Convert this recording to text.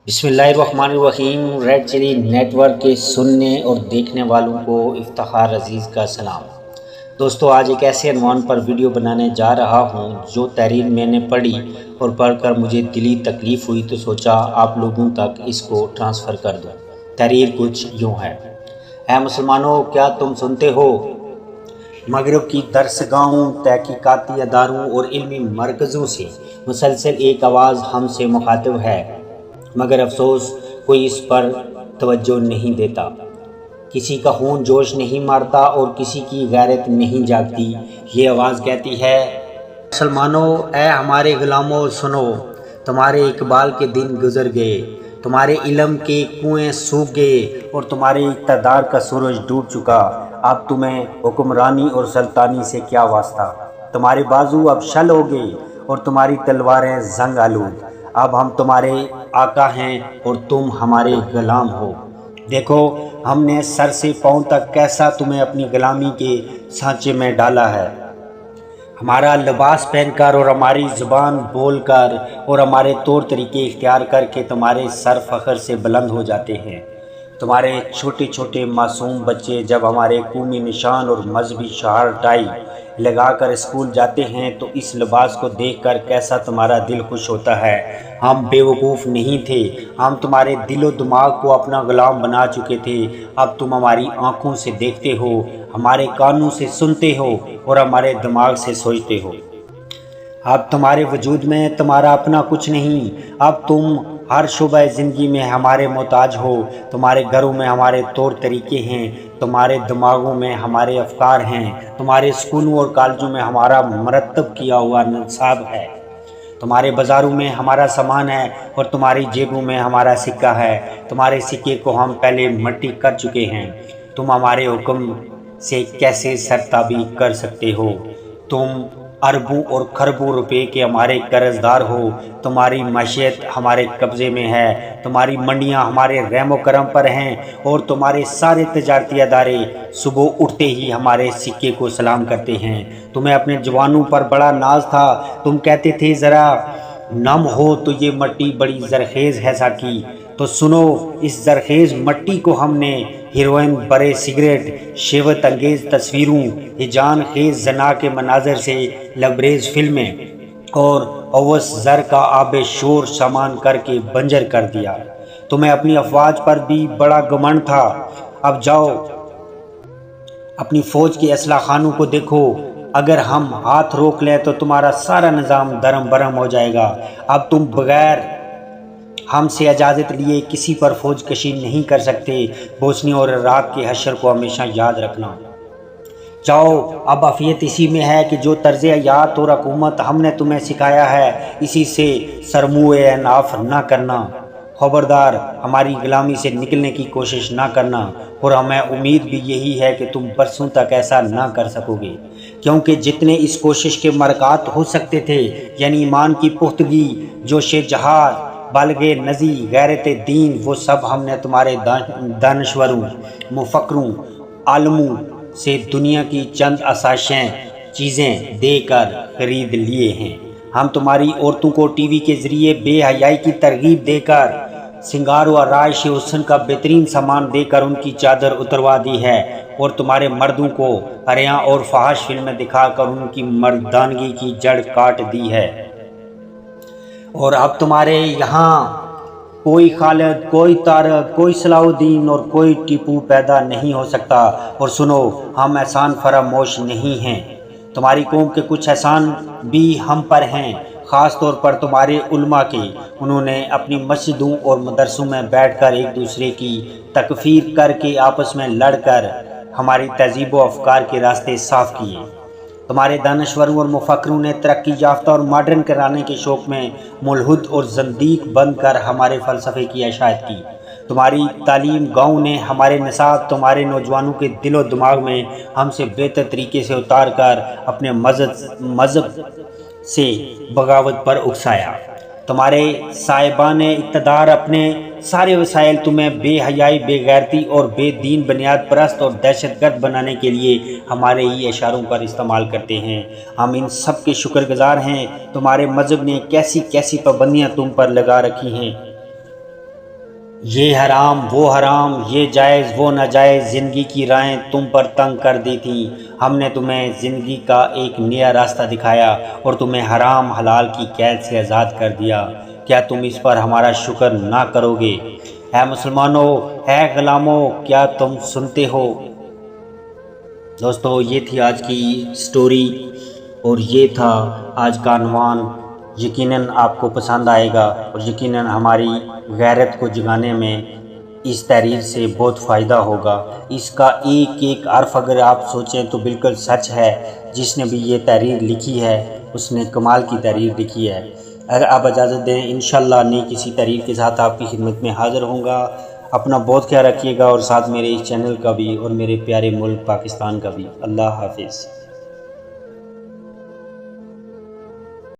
बिस्मिल्लाहिर्रहमानिर्रहीम। Red chilli network के सुनने और देखने वालों को इफ्तिखार अजीज़ का सलाम। दोस्तों, आज एक ऐसे अनवान पर वीडियो बनाने जा रहा हूं जो तहरीर मैंने पढ़ी और पढ़कर मुझे दिली तकलीफ़ हुई तो सोचा आप लोगों तक इसको ट्रांसफ़र कर दूं। तहरीर कुछ यूँ है। ऐ मुसलमानों, क्या तुम सुनते हो? मगरब की दरसगाहों, तहकीकाती अदारों और इल्मी मरकज़ों से मुसलसल एक आवाज़ हमसे मुखातिब है, मगर अफसोस कोई इस पर तवज्जो नहीं देता। किसी का खून जोश नहीं मारता और किसी की गैरत नहीं जागती। ये आवाज़ कहती है, मुसलमानों, ऐ हमारे ग़ुलामों सुनो, तुम्हारे इकबाल के दिन गुज़र गए, तुम्हारे इल्म के कुएँ सूख गए और तुम्हारे इक़्तिदार का सूरज डूब चुका। अब तुम्हें हुक्मरानी और सल्तानी से क्या वास्ता? तुम्हारे बाजू अब शल हो गए और तुम्हारी तलवारें जंग आलूद। अब हम तुम्हारे आका हैं और तुम हमारे ग़ुलाम हो। देखो, हमने सर से पाँव तक कैसा तुम्हें अपनी ग़ुलामी के सांचे में डाला है। हमारा लिबास पहनकर और हमारी ज़ुबान बोलकर और हमारे तौर तरीके इख्तियार करके तुम्हारे सर फ़ख्र से बुलंद हो जाते हैं। तुम्हारे छोटे छोटे मासूम बच्चे जब हमारे कौमी निशान और मजहबी शआर टाई लगाकर स्कूल जाते हैं तो इस लिबास को देखकर कैसा तुम्हारा दिल खुश होता है। हम बेवकूफ़ नहीं थे, हम तुम्हारे दिलो दिमाग को अपना ग़ुलाम बना चुके थे। अब तुम हमारी आँखों से देखते हो, हमारे कानों से सुनते हो और हमारे दिमाग से सोचते हो। अब तुम्हारे वजूद में तुम्हारा अपना कुछ नहीं। अब तुम हर शुबह ज़िंदगी में हमारे मोहताज हो। तुम्हारे घरों में हमारे तौर तरीके हैं, तुम्हारे दिमागों में हमारे अफकार हैं, तुम्हारे स्कूलों और कॉलेजों में हमारा मरतब किया हुआ निसाब है, तुम्हारे बाज़ारों में हमारा सामान है और तुम्हारी जेबों में हमारा सिक्का है। तुम्हारे सिक्के को हम पहले मट्टी कर चुके हैं। तुम हमारे हुक्म से कैसे सरताबी कर सकते हो? तुम अरबों और खरबों रुपए के हमारे कर्जदार हो। तुम्हारी मईशत हमारे कब्ज़े में है, तुम्हारी मंडियां हमारे रहमो करम पर हैं और तुम्हारे सारे तजारती अदारे सुबह उठते ही हमारे सिक्के को सलाम करते हैं। तुम्हें अपने जवानों पर बड़ा नाज था। तुम कहते थे ज़रा नम हो तो ये मट्टी बड़ी ज़रखेज़ है साकी। तो सुनो, इस ज़रखेज़ मट्टी को हमने हीरोइन बरे सिगरेट, शहवत अंगेज़ तस्वीरों, हिजान खेज़ जना के मनाजर से लबरेज फिल्में और अवस ज़र का आबे शोर सामान करके बंजर कर दिया। तुम्हें अपनी अफवाज पर भी बड़ा घमंड था। अब जाओ अपनी फ़ौज के असला खानों को देखो। अगर हम हाथ रोक लें तो तुम्हारा सारा निज़ाम दरम बरम हो जाएगा। अब तुम बग़ैर हमसे इजाज़त लिए किसी पर फ़ौज कशी नहीं कर सकते। बोस्नी और इराक़ के हशर को हमेशा याद रखना। जाओ, अब अफ़ियत इसी में है कि जो तर्ज़ हयात और हुकूमत हमने तुम्हें सिखाया है, इसी से सरमुए अनाफ ना करना। खबरदार, हमारी ग़ुलामी से निकलने की कोशिश ना करना। और हमें उम्मीद भी यही है कि तुम बरसों तक ऐसा ना कर सकोगे, क्योंकि जितने इस कोशिश के मरक़ात हो सकते थे, यानी ईमान की पुख्तगी, जोशे जहाद, बल्गे नज़ी, गैरत दीन, वो सब हमने तुम्हारे दानश्वरों, मुफ़क्करों, आलमों से दुनिया की चंद आसाइशें चीज़ें देकर ख़रीद लिए हैं। हम तुम्हारी औरतों को टीवी के ज़रिए बेहयाई की तरगीब देकर, सिंगार व आराइश हुस्न का बेहतरीन सामान देकर उनकी चादर उतरवा दी है और तुम्हारे मर्दों को हरियाँ और फहाश फिल्में दिखाकर उनकी मर्दानगी की जड़ काट दी है। और अब तुम्हारे यहाँ कोई खालिद, कोई तारक, कोई सलाउद्दीन और कोई टीपू पैदा नहीं हो सकता। और सुनो, हम एहसान फरामोश नहीं हैं। तुम्हारी कौम के कुछ एहसान भी हम पर हैं, ख़ास तौर पर तुम्हारे उलमा के। उन्होंने अपनी मस्जिदों और मदरसों में बैठकर एक दूसरे की तकफ़ीर करके आपस में लड़कर हमारी तहज़ीब व अफ़कार के रास्ते साफ़ किए। तुम्हारे दानश्वरों और मुफ़क्करों ने तरक्की याफ्ता और मॉडर्न कराने के शौक़ में मुल्हिद और ज़ंदीक बनकर हमारे फ़लसफ़े की इशाअत की। तुम्हारी तालीम गाँव ने हमारे निसाब तुम्हारे नौजवानों के दिलो दिमाग में हमसे बेहतर तरीके से उतार कर अपने मज़हब से बगावत पर उकसाया। तुम्हारे साहिबान इक़्तिदार अपने सारे वसाइल तुम्हें बेहयाई, बेगैरती और बेदीन, बुनियाद परस्त और दहशतगर्द बनाने के लिए हमारे ही इशारों पर इस्तेमाल करते हैं। हम इन सब के शुक्रगुज़ार हैं। तुम्हारे मज़हब ने कैसी कैसी पाबंदियाँ तुम पर लगा रखी हैं। یہ حرام وہ حرام، یہ جائز وہ ناجائز، زندگی کی راہیں تم پر تنگ کر دی تھیں۔ ہم نے تمہیں زندگی کا ایک نیا راستہ دکھایا اور تمہیں حرام حلال کی قید سے آزاد کر دیا۔ کیا تم اس پر ہمارا شکر نہ کرو گے؟ اے مسلمانوں، اے غلاموں، کیا تم سنتے ہو؟ دوستو، یہ تھی آج کی سٹوری اور یہ تھا آج کا عنوان۔ یقیناً آپ کو پسند آئے گا اور یقیناً ہماری غیرت کو جگانے میں اس تحریر سے بہت فائدہ ہوگا۔ اس کا ایک ایک حرف اگر آپ سوچیں تو بالکل سچ ہے۔ جس نے بھی یہ تحریر لکھی ہے اس نے کمال کی تحریر لکھی ہے۔ اگر آپ اجازت دیں انشاءاللہ نئی کسی تحریر کے ساتھ آپ کی خدمت میں حاضر ہوں گا۔ اپنا بہت خیال رکھیے گا اور ساتھ میرے اس چینل کا بھی اور میرے پیارے ملک پاکستان کا بھی۔ اللہ حافظ۔